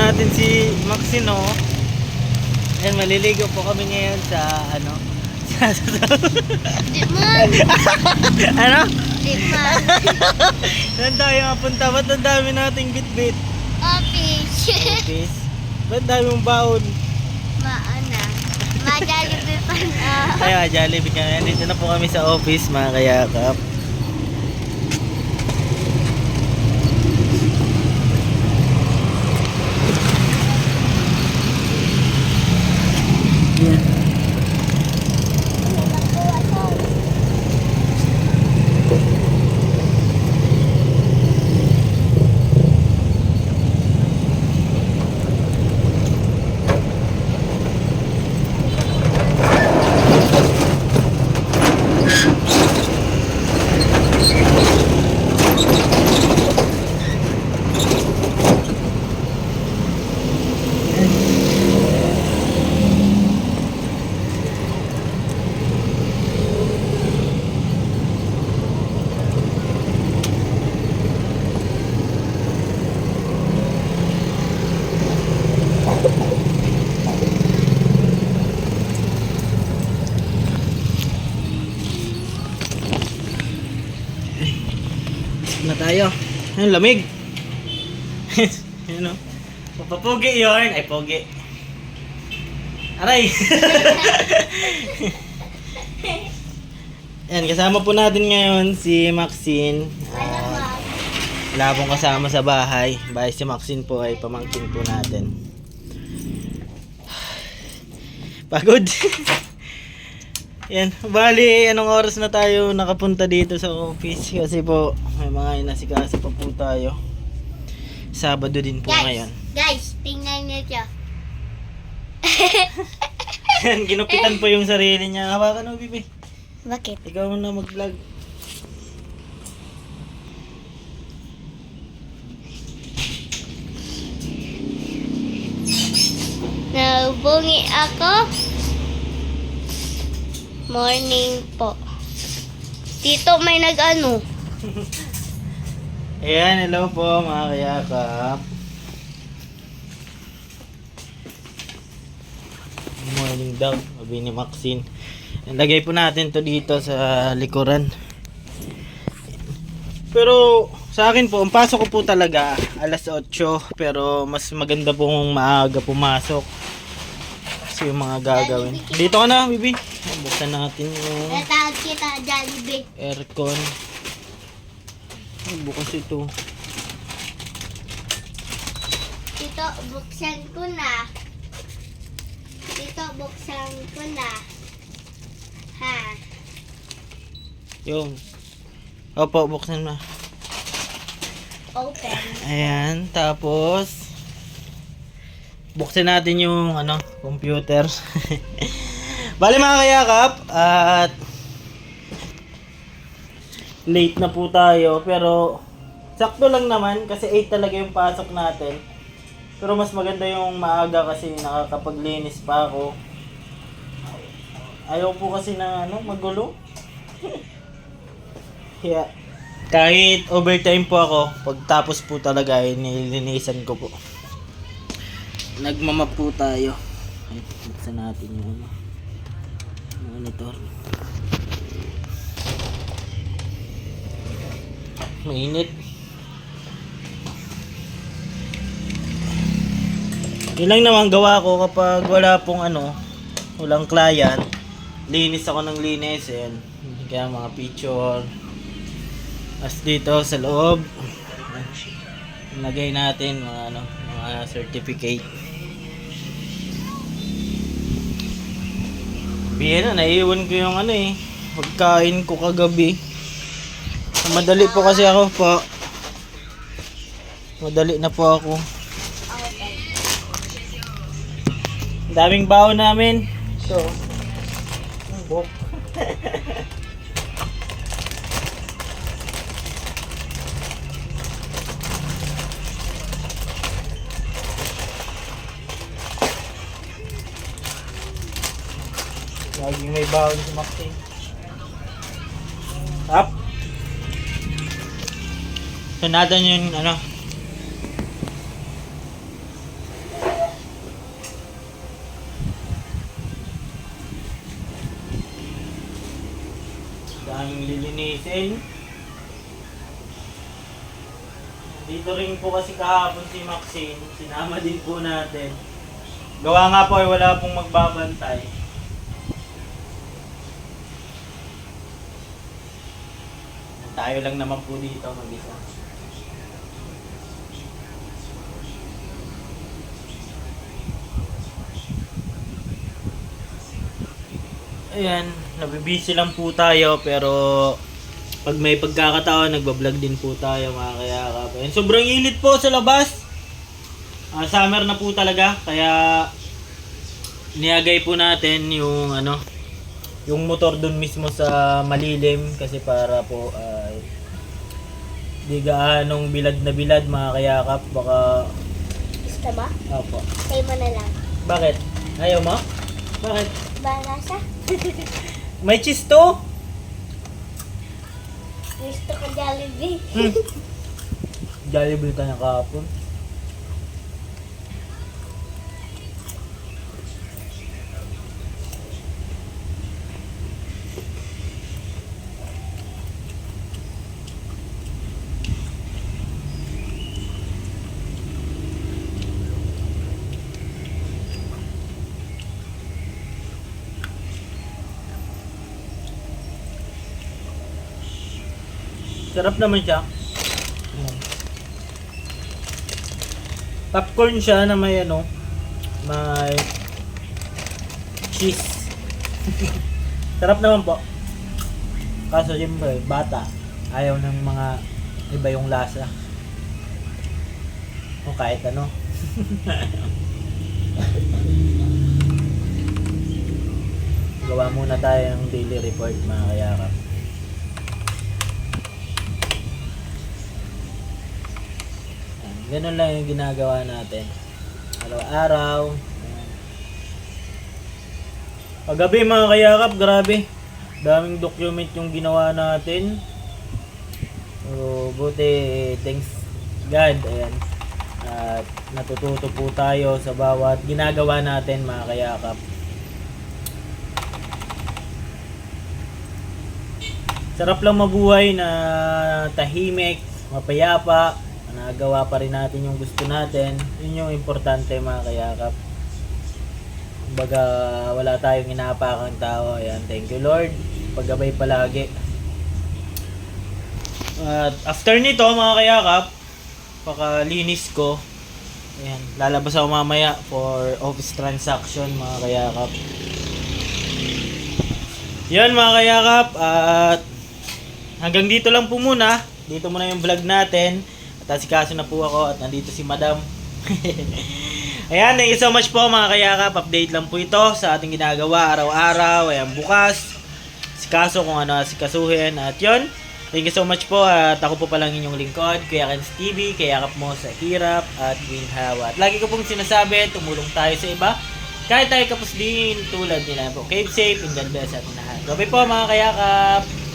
natin si Maxine, oh. Ayan, maliligo po kami ngayon sa ano? Di man. Ano? Di man. Saan tayo mapunta? Ba't ang dami nating bitbit? Office. Office? Ba't dami mong baon? Maana. Majollibee pa na. Kaya Jollibee kami. Dito na po kami sa office, mga kayakap. Yan. Na tayo. Ayun, lamig. Ayun, oh. Papapugi yun. Ay, pogi. Aray. Yan, kasama po natin ngayon si Maxine. Wala pong kasama sa bahay. Bahay si Maxine po ay pamangkin po natin. Pagod. Yan, bali anong oras na tayo nakapunta dito sa office kasi po may mga inasikaso pa po tayo. Sabado din po ngayon. Guys, tingnan niyo siya. Yan, ginupitan po yung sarili niya. Hawakan mo, Bibi. Bakit? Ikaw na mag-vlog. Nabungi ako. Morning po. Tito, may nag-ano. Ayan, hello po mga kayakap. Good morning daw, sabi ni Maxine. Lagay po natin to dito sa likuran. Pero sa akin po, ang pasok ko po talaga alas 8, pero mas maganda pong maaga pumasok. Kasi yung mga gagawin. Dito ka na, Bibi. Buksan natin yung Natawag kita, Jollibee. aircon. Ay, bukas ito. Tito, buksan ko na. Tito, buksan ko na. Ha? Yung. Opo, buksan na. Open. Ayan, tapos buksan natin yung ano, computer. Bali mga kayakap, at late na po tayo pero sakto lang naman kasi 8 talaga yung pasok natin. Pero mas maganda yung maaga kasi nakakapaglinis pa ako. Ayaw po kasi na ano, magulo. Kaya kahit overtime po ako, pagtapos po talaga ay nilinisan ko po. Nagmamap po tayo. Ay, buksan natin yung ano, monitor. Mainit. Yun lang naman gawa ko kapag wala pong ano, walang client. Linis ako ng linis. Ayan. Kaya mga picture. As dito sa loob, lagay natin mga ano, mga certificate. Biyan na, naiiwan ko yung ano eh, pagkain ko kagabi. Madali po kasi ako po. Madali na po ako. Daming baon namin. So, ang buhok. Laging may baon si Maxine. Up. So natin yung ano. Daming lilinisin. Dito rin po kasi kahapon si Maxine. Sinama din po natin. Gawa nga po ay wala pong magbabantay. Tayo lang naman po dito mag-isa. Ayan, nabibisi lang po tayo pero pag may pagkakataon nagbablog din po tayo mga kayakap. Ayan, sobrang init po sa labas. Summer na po talaga kaya niagay po natin yung yung motor dun mismo sa malilim kasi para po di gaanong bilad na bilad mga kayakap, baka Gusto mo? opo. Tayo mo na lang. Bakit? Ayaw mo? Bakit? Bala siya. May cheese to? Gusto ko Jollibee. Jollibee ka na kahapon. Sarap naman siya. Popcorn siya na may may cheese. Sarap naman po. Kaso siyempre, bata. Ayaw ng mga iba yung lasa. O kahit ano. Gawa muna tayo ng daily report mga kayakap. Ganun lang yung ginagawa natin. Araw-araw. Paggabi mga kayakap, grabe. Daming document yung ginawa natin. So, buti, thanks God. Ayan. At natututo po tayo sa bawat ginagawa natin mga kayakap. Sarap lang mabuhay na tahimik, mapayapa. Nagawa pa rin natin yung gusto natin. Yun yung importante mga kayakap. Kumbaga wala tayong inaapakang tao. Ayan, thank you Lord. Paggabay palagi. At after nito mga kayakap, pakalinis ko. Ayan, lalabas ako mamaya for office transaction mga kayakap. Yan mga kayakap. At hanggang dito lang po muna. Dito muna yung vlog natin. At asikaso na po ako at nandito si Madam. Ayan, thank you so much po mga kayakap. Update lang po ito sa ating ginagawa araw-araw. Ayan, bukas. Asikaso kung ano asikasuhin. At yun, thank you so much po. At ako po palang inyong lingkod, Kuya Kenz TV. Kayakap mo sa hirap at ginhawa. At lagi ko pong sinasabi, tumulong tayo sa iba. Kahit tayo kapos din tulad nila po. Keep safe and God bless ating lahat. Gabi po mga kayakap.